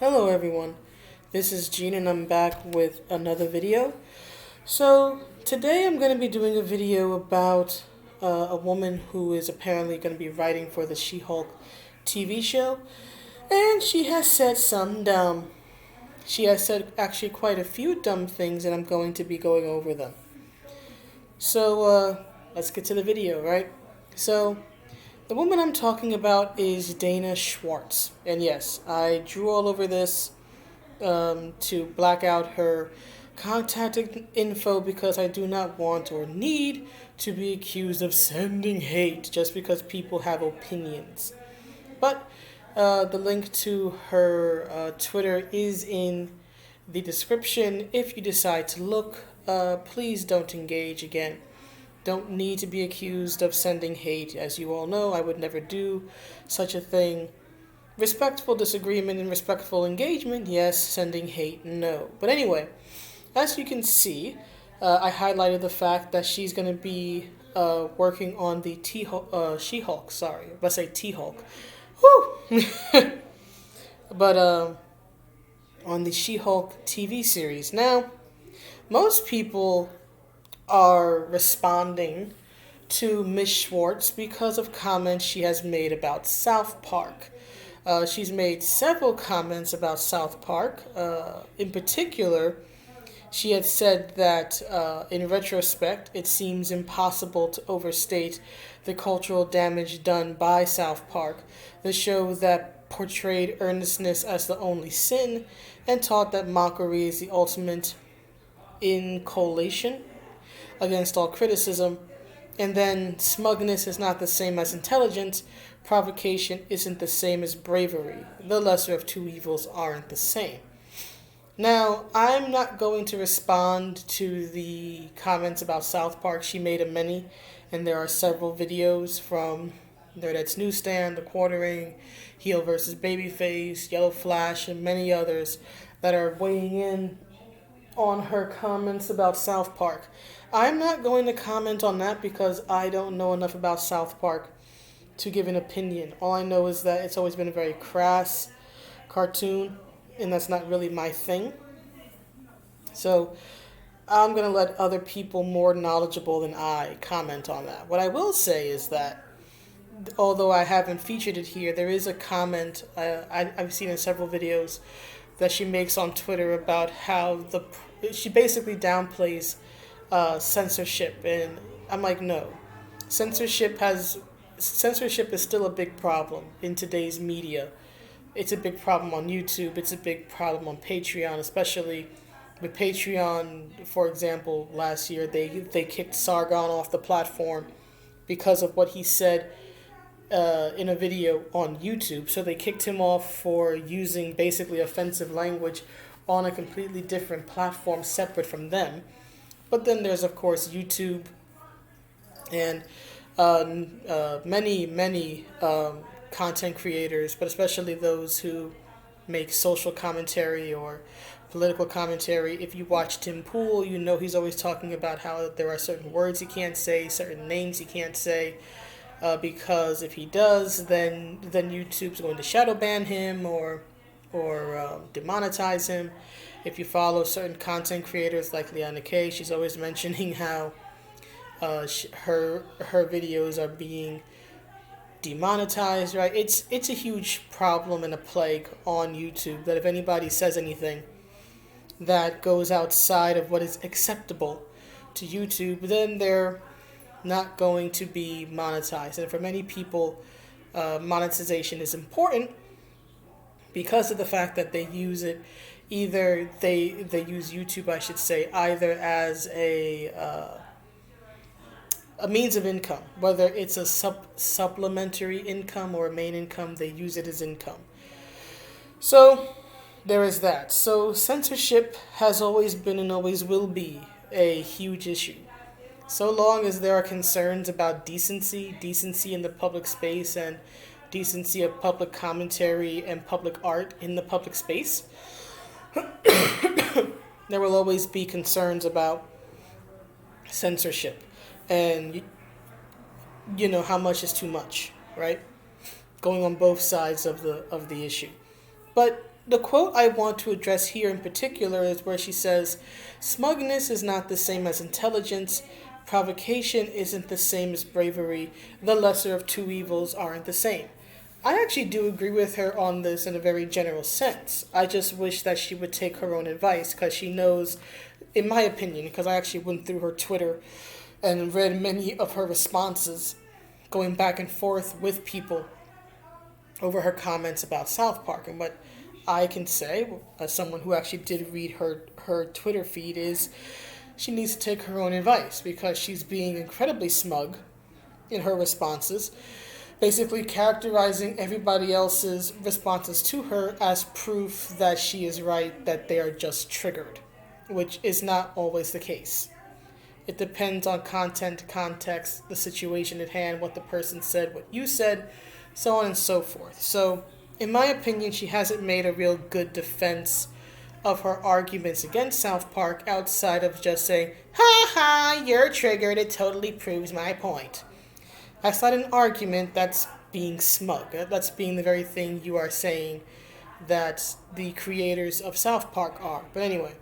Hello everyone, this is Gene and I'm back with another video. So today I'm going to be doing a video about a woman who is apparently going to be writing for the She-Hulk TV show, and she has said she has said actually quite a few dumb things, and I'm going to be going over them. So let's get to the video, right? So the woman I'm talking about is Dana Schwartz, and yes, I drew all over this to black out her contact info because I do not want or need to be accused of sending hate just because people have opinions. But the link to her Twitter is in the description. If you decide to look, please don't engage again. Don't need to be accused of sending hate. As you all know, I would never do such a thing. Respectful disagreement and respectful engagement, yes. Sending hate, no. But anyway, as you can see, I highlighted the fact that she's going to be working on the She-Hulk, sorry. Let's say T-Hulk. Woo! But on the She-Hulk TV series. Now, most people are responding to Miss Schwartz because of comments she has made about South Park. She's made several comments about South Park. In particular, she had said that in retrospect, it seems impossible to overstate the cultural damage done by South Park, the show that portrayed earnestness as the only sin and taught that mockery is the ultimate inculation against all criticism, and then smugness is not the same as intelligence, provocation isn't the same as bravery, the lesser of two evils aren't the same. Now, I'm not going to respond to the comments about South Park. She made a many, and there are several videos from Nerdette's Newsstand, The Quartering, Heel versus Babyface, Yellow Flash, and many others that are weighing in on her comments about South Park. I'm not going to comment on that because I don't know enough about South Park to give an opinion. All I know is that it's always been a very crass cartoon, and that's not really my thing. So I'm going to let other people more knowledgeable than I comment on that. What I will say is that, although I haven't featured it here, there is a comment I've seen in several videos that she makes on Twitter about how she basically downplays censorship, and I'm like, no. Censorship is still a big problem in today's media. It's a big problem on YouTube. It's a big problem on Patreon, especially with Patreon. For example, last year they kicked Sargon off the platform because of what he said in a video on YouTube. So they kicked him off for using basically offensive language on a completely different platform separate from them. But then there's, of course, YouTube and many content creators, but especially those who make social commentary or political commentary. If you watch Tim Pool, you know he's always talking about how there are certain words he can't say, certain names he can't say, because if he does, then YouTube's going to shadow ban him or demonetize him. If you follow certain content creators like Liana K, she's always mentioning how her videos are being demonetized, right? It's a huge problem and a plague on YouTube that if anybody says anything that goes outside of what is acceptable to YouTube, then they're not going to be monetized. And for many people, monetization is important because of the fact that they use it. Either they use YouTube, I should say, either as a means of income, whether it's a supplementary income or a main income, they use it as income. So there is that. So censorship has always been and always will be a huge issue. So long as there are concerns about decency in the public space, and decency of public commentary and public art in the public space, there will always be concerns about censorship and how much is too much, right? Going on both sides of the issue. But the quote I want to address here in particular is where she says, "Smugness is not the same as intelligence. Provocation isn't the same as bravery. The lesser of two evils aren't the same." I actually do agree with her on this in a very general sense. I just wish that she would take her own advice because she knows, in my opinion, because I actually went through her Twitter and read many of her responses going back and forth with people over her comments about South Park. And what I can say, as someone who actually did read her Twitter feed, is she needs to take her own advice because she's being incredibly smug in her responses, basically characterizing everybody else's responses to her as proof that she is right, that they are just triggered, which is not always the case. It depends on content, context, the situation at hand, what the person said, what you said, so on and so forth. So, in my opinion, she hasn't made a real good defense of her arguments against South Park outside of just saying, "Ha ha, you're triggered, it totally proves my point." That's not an argument, that's being smug. That's being the very thing you are saying that the creators of South Park are. But anyway,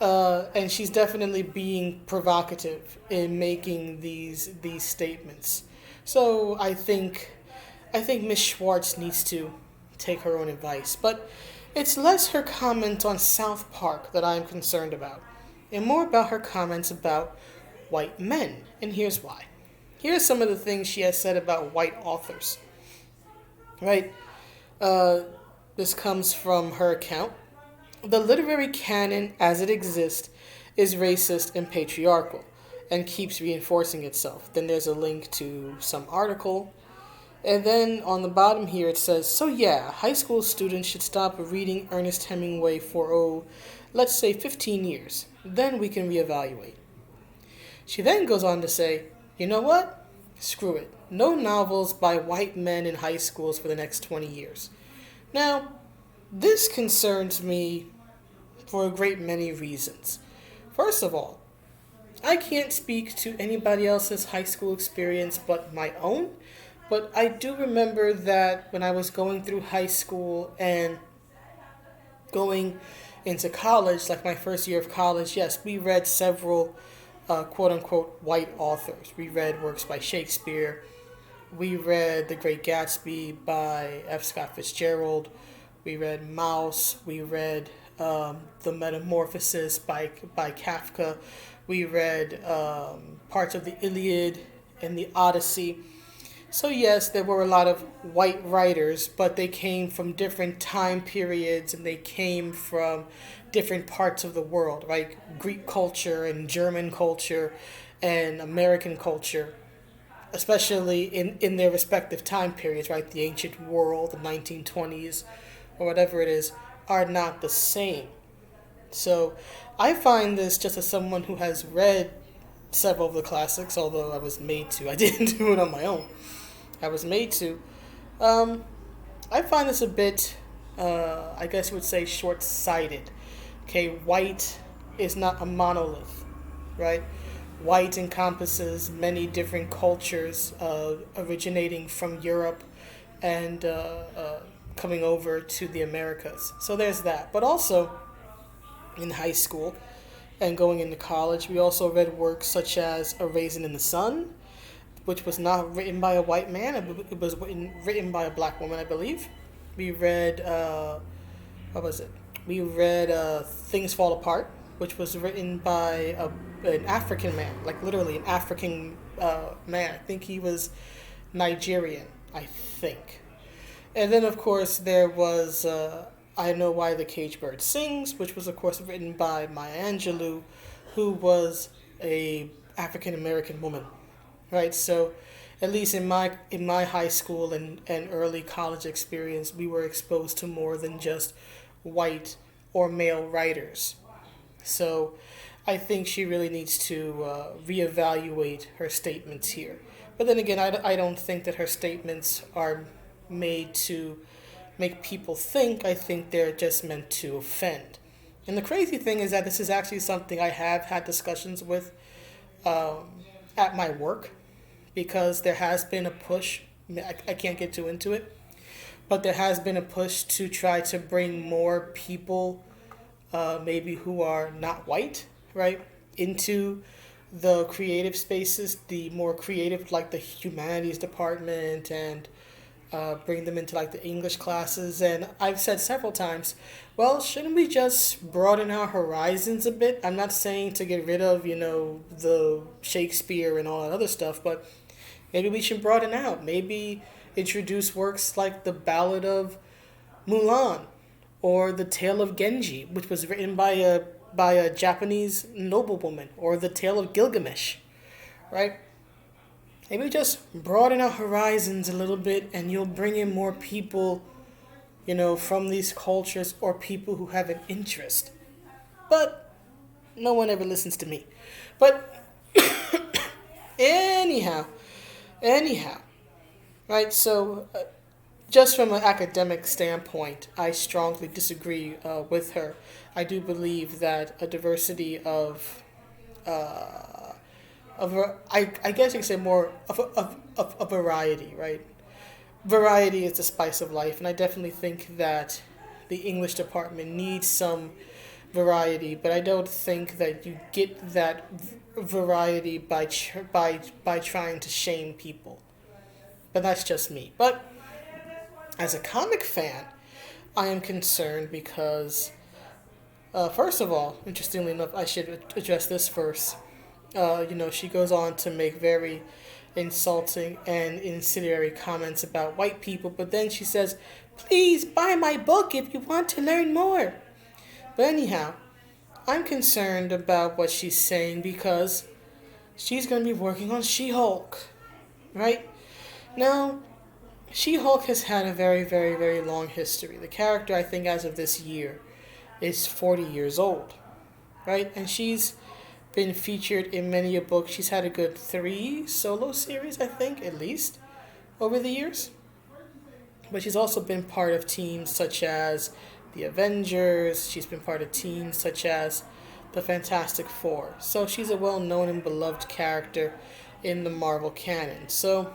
and she's definitely being provocative in making these statements. So I think Miss Schwartz needs to take her own advice. But it's less her comment on South Park that I'm concerned about, and more about her comments about white men. And here's why. Here's some of the things she has said about white authors. Right? This comes from her account. "The literary canon as it exists is racist and patriarchal and keeps reinforcing itself." Then there's a link to some article. And then on the bottom here it says, "So yeah, high school students should stop reading Ernest Hemingway for, let's say 15 years. Then we can reevaluate." She then goes on to say, "You know what? Screw it. No novels by white men in high schools for the next 20 years. Now, this concerns me for a great many reasons. First of all, I can't speak to anybody else's high school experience but my own, but I do remember that when I was going through high school and going into college, like my first year of college, yes, we read several quote-unquote white authors. We read works by Shakespeare. We read The Great Gatsby by F. Scott Fitzgerald. We read Maus. We read The Metamorphosis by Kafka. We read parts of the Iliad and the Odyssey. So yes, there were a lot of white writers, but they came from different time periods and they came from different parts of the world, right? Greek culture and German culture and American culture, especially in their respective time periods, right? The ancient world, the 1920s, or whatever it is, are not the same. So I find this, just as someone who has read several of the classics, although I was made to. I didn't do it on my own. I was made to. I find this a bit, I guess you would say, short-sighted. Okay, white is not a monolith, right? White encompasses many different cultures originating from Europe and coming over to the Americas. So there's that. But also, in high school and going into college, we also read works such as A Raisin in the Sun, which was not written by a white man. It was written by a black woman, I believe. We read, what was it? We read Things Fall Apart, which was written by an African man, like literally an African man. I think he was Nigerian, I think. And then, of course, there was I Know Why the Caged Bird Sings, which was, of course, written by Maya Angelou, who was a African American woman. Right, so at least in my high school and early college experience, we were exposed to more than just white or male writers. So I think she really needs to reevaluate her statements here. But then again, I don't think that her statements are made to make people think. I think they're just meant to offend. And the crazy thing is that this is actually something I have had discussions with at my work, because there has been a push. I can't get too into it, but there has been a push to try to bring more people, maybe who are not white, right, into the creative spaces, the more creative, like the humanities department, and bring them into like the English classes. And I've said several times, well, shouldn't we just broaden our horizons a bit? I'm not saying to get rid of, the Shakespeare and all that other stuff, but maybe we should broaden out. Maybe introduce works like the Ballad of Mulan or the Tale of Genji, which was written by a Japanese noblewoman, or the Tale of Gilgamesh, right? Maybe just broaden our horizons a little bit, and you'll bring in more people, from these cultures, or people who have an interest. But no one ever listens to me. But anyhow, right? So, just from an academic standpoint, I strongly disagree with her. I do believe that a diversity I guess you could say more of a variety, right? Variety is the spice of life, and I definitely think that the English department needs some variety, but I don't think that you get that variety by trying to shame people. But that's just me. But as a comic fan, I am concerned because, first of all, interestingly enough, I should address this first. She goes on to make very insulting and incendiary comments about white people, but then she says, please buy my book if you want to learn more. But anyhow, I'm concerned about what she's saying because she's going to be working on She-Hulk, right? Now, She-Hulk has had a very, very, very long history. The character, I think, as of this year, is 40 years old, right? And she's been featured in many a book. She's had a good 3 solo series, I think, at least, over the years. But she's also been part of teams such as the Avengers. She's been part of teams such as the Fantastic Four. So she's a well-known and beloved character in the Marvel canon. So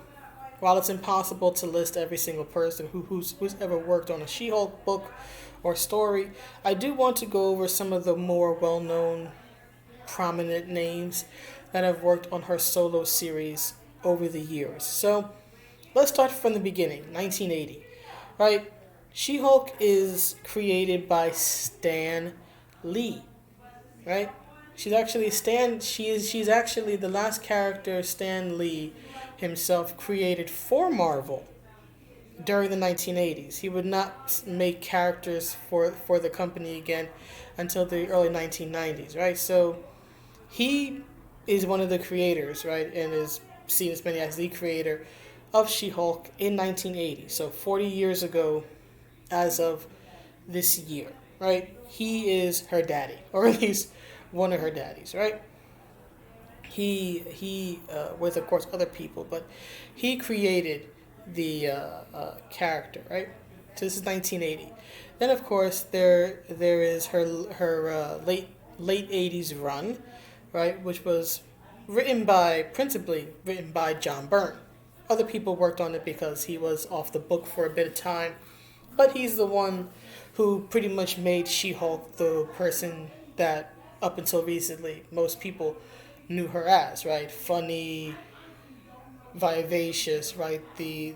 while it's impossible to list every single person who's ever worked on a She-Hulk book or story, I do want to go over some of the more well-known, prominent names that have worked on her solo series over the years. So let's start from the beginning, 1980, right? She-Hulk is created by Stan Lee, right? She's actually the last character Stan Lee himself created for Marvel during the 1980s. He would not make characters for the company again until the early 1990s, right? So he is one of the creators, right, and is seen as many as the creator of She-Hulk in 1980. So 40 years ago, as of this year, right? He is her daddy, or at least one of her daddies, right? He with of course other people, but he created the character, right? So this is 1980. Then of course there is her late 80s run, right, which was principally written by John Byrne. Other people worked on it because he was off the book for a bit of time, but he's the one who pretty much made She-Hulk the person that up until recently most people knew her as, right? Funny, vivacious, right? The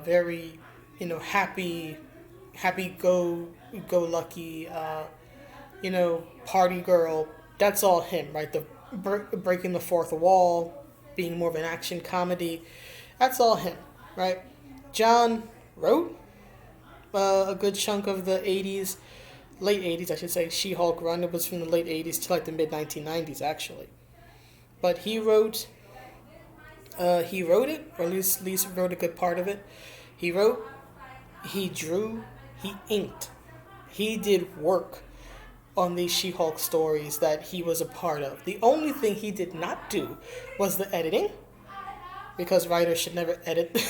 very, happy go lucky, party girl. That's all him, right? The breaking the fourth wall, being more of an action comedy. That's all him, right? John wrote a good chunk of the 80s, late 80s, I should say, She-Hulk run. It was from the late 80s to like the mid 1990s, actually. But he wrote it, or at least wrote a good part of it. He wrote, he drew, he inked. He did work on these She-Hulk stories that he was a part of. The only thing he did not do was the editing, because writers should never edit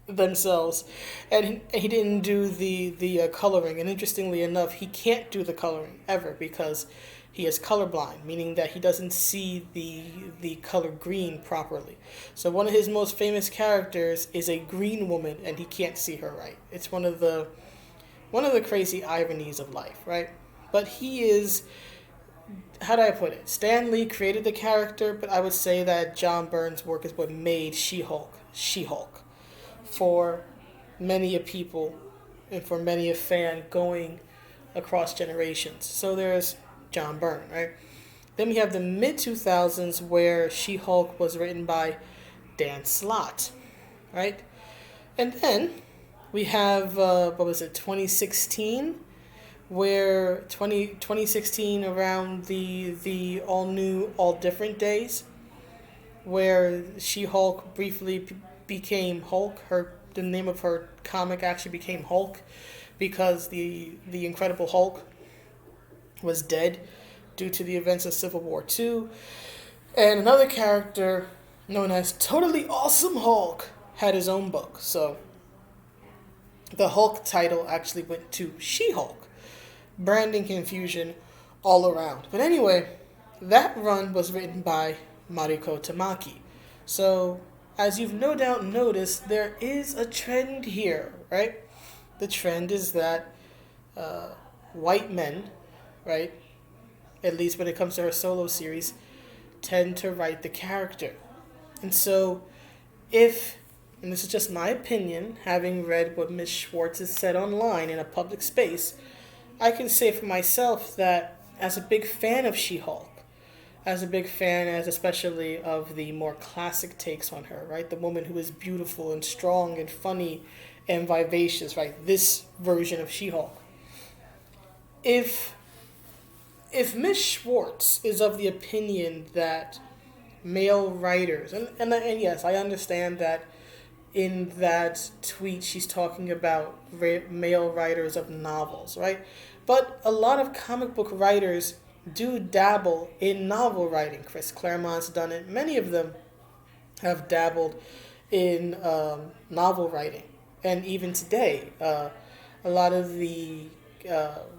themselves, and he didn't do the coloring. And interestingly enough, he can't do the coloring ever because He is colorblind, meaning that he doesn't see the color green properly. So one of his most famous characters is a green woman, and he can't see her right. It's one of the crazy ironies of life, right? But he is, how do I put it? Stan Lee created the character, but I would say that John Byrne's work is what made She-Hulk for many a people and for many a fan going across generations. So there's John Byrne, right? Then we have the mid 2000s where She-Hulk was written by Dan Slott, right? And then we have, 2016, where 2016 around the all new, all different days, where She-Hulk briefly became Hulk. The name of her comic actually became Hulk because the Incredible Hulk was dead due to the events of Civil War II. And another character known as Totally Awesome Hulk had his own book. So the Hulk title actually went to She-Hulk. Branding confusion all around. But anyway, that run was written by Mariko Tamaki. So, as you've no doubt noticed, there is a trend here, right? The trend is that white men, right, at least when it comes to her solo series, tend to write the character. And so, and this is just my opinion, having read what Ms. Schwartz has said online in a public space, I can say for myself that as a big fan of She-Hulk, as a big fan as especially of the more classic takes on her, right? The woman who is beautiful and strong and funny and vivacious, right? This version of She-Hulk. If Ms. Schwartz is of the opinion that male writers, and yes, I understand that in that tweet she's talking about male writers of novels, right? But a lot of comic book writers do dabble in novel writing. Chris Claremont's done it. Many of them have dabbled in novel writing. And even today, a lot of the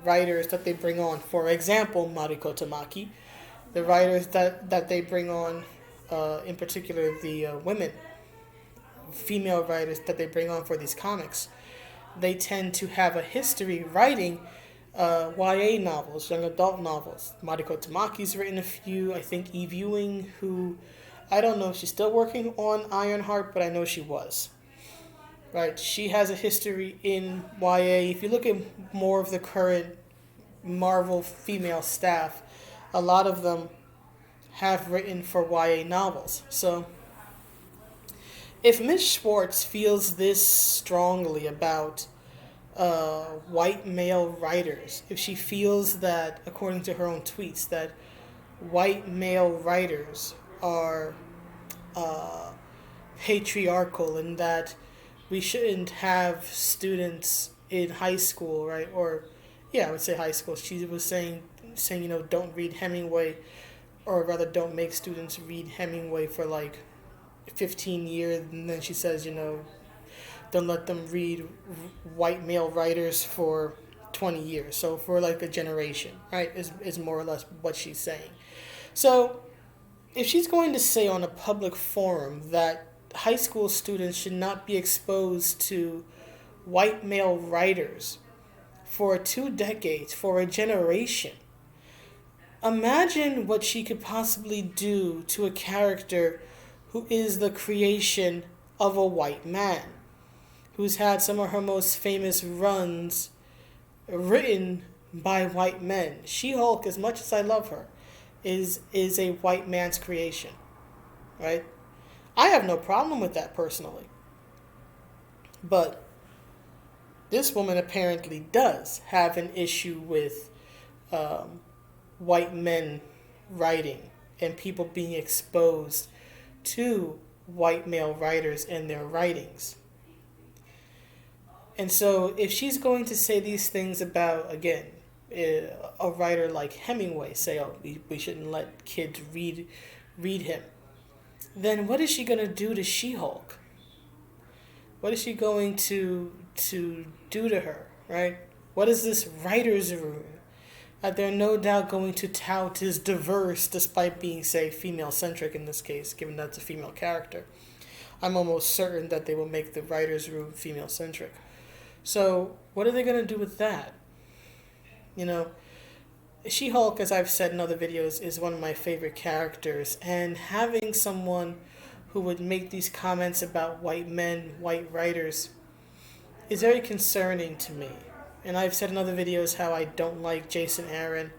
writers that they bring on, for example, Mariko Tamaki, the writers that they bring on, in particular the female writers that they bring on for these comics, they tend to have a history writing YA novels, young adult novels. Mariko Tamaki's written a few. I think Eve Ewing, who I don't know if she's still working on Ironheart, but I know she was. Right, she has a history in YA. If you look at more of the current Marvel female staff, a lot of them have written for YA novels. So if Ms. Schwartz feels this strongly about white male writers, if she feels that, according to her own tweets, that white male writers are patriarchal and that we shouldn't have students in high school, right? Or, yeah, I would say high school. She was saying, don't read Hemingway, or rather don't make students read Hemingway for like 15 years. And then she says, don't let them read white male writers for 20 years. So for like a generation, right, is more or less what she's saying. So if she's going to say on a public forum that high school students should not be exposed to white male writers for 2 decades, for a generation, imagine what she could possibly do to a character who is the creation of a white man, who's had some of her most famous runs written by white men. She-Hulk, as much as I love her, is a white man's creation, right? I have no problem with that personally. But this woman apparently does have an issue with white men writing and people being exposed to white male writers and their writings. And so if she's going to say these things about, again, a writer like Hemingway, say, we shouldn't let kids read him, then what is she going to do to She-Hulk? What is she going to do to her, right? What is this writer's room? they're no doubt going to tout is diverse despite being, say, female-centric in this case, given that it's a female character. I'm almost certain that they will make the writer's room female-centric. So what are they going to do with that? You know, She-Hulk, as I've said in other videos, is one of my favorite characters, and having someone who would make these comments about white men, white writers, is very concerning to me. And I've said in other videos how I don't like Jason Aaron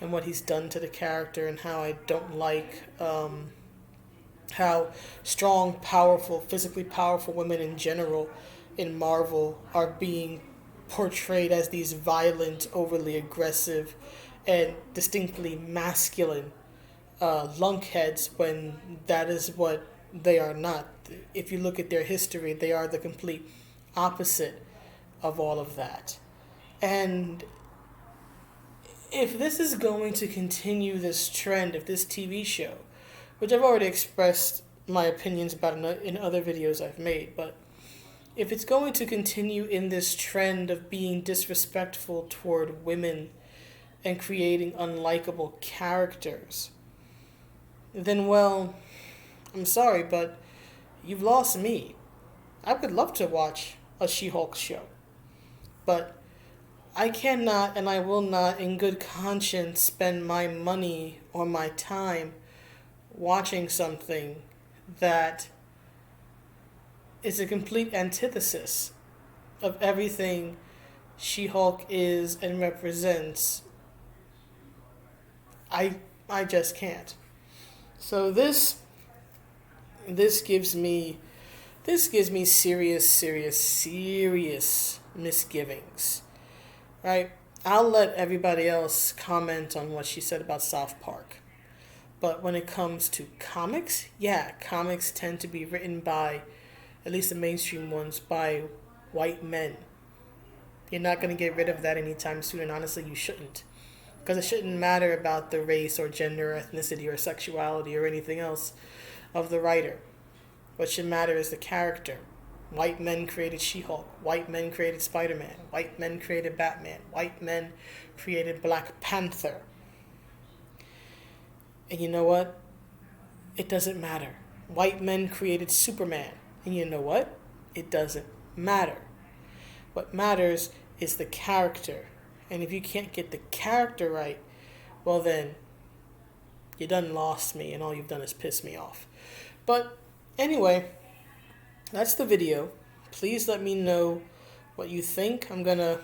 and what he's done to the character, and how I don't like how strong, powerful, physically powerful women in general in Marvel are being portrayed as these violent, overly aggressive, and distinctly masculine lunkheads, when that is what they are not. If you look at their history, they are the complete opposite of all of that. And if this is going to continue this trend, if this TV show, which I've already expressed my opinions about in other videos I've made, but if it's going to continue in this trend of being disrespectful toward women and creating unlikable characters, then, well, I'm sorry, but you've lost me. I would love to watch a She-Hulk show, but I cannot and I will not in good conscience spend my money or my time watching something that is a complete antithesis of everything She-Hulk is and represents. I just can't. So this gives me serious misgivings. Right? I'll let everybody else comment on what she said about South Park. But when it comes to comics, yeah, comics tend to be written by, at least the mainstream ones, by white men. You're not going to get rid of that anytime soon, and honestly, you shouldn't. Because it shouldn't matter about the race or gender or ethnicity or sexuality or anything else of the writer. What should matter is the character. White men created She-Hulk. White men created Spider-Man. White men created Batman. White men created Black Panther. And you know what? It doesn't matter. White men created Superman. And you know what? It doesn't matter. What matters is the character. And if you can't get the character right, well then, you done lost me, and all you've done is piss me off. But anyway, that's the video. Please let me know what you think. I'm going to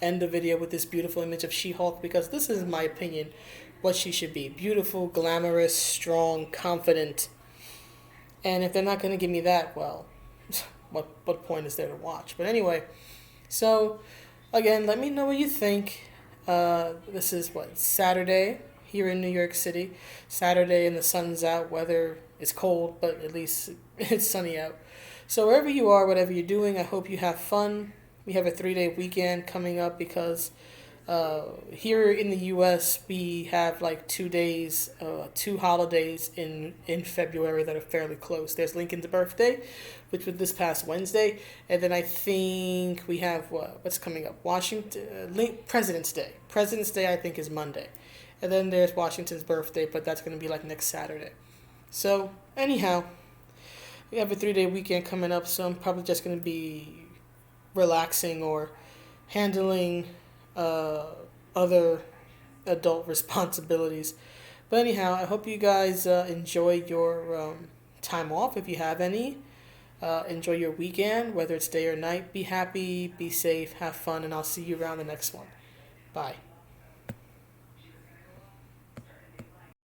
end the video with this beautiful image of She-Hulk, because this is, in my opinion, what she should be. Beautiful, glamorous, strong, confident. And if they're not going to give me that, well, what point is there to watch? But anyway, so again, let me know what you think. This is Saturday here in New York City. Saturday and the sun's out. Weather is cold, but at least it's sunny out. So wherever you are, whatever you're doing, I hope you have fun. We have a 3-day weekend coming up because here in the U.S. we have like 2 days, 2 holidays in February that are fairly close. There's Lincoln's birthday, which was this past Wednesday, and then I think we have what's coming up? President's Day. President's Day I think is Monday, and then there's Washington's birthday, but that's going to be like next Saturday. So anyhow, we have a 3-day weekend coming up, so I'm probably just going to be relaxing or handling other adult responsibilities. But anyhow, I hope you guys enjoy your time off, if you have any. Enjoy your weekend, whether it's day or night. Be happy, be safe, have fun, and I'll see you around the next one. Bye.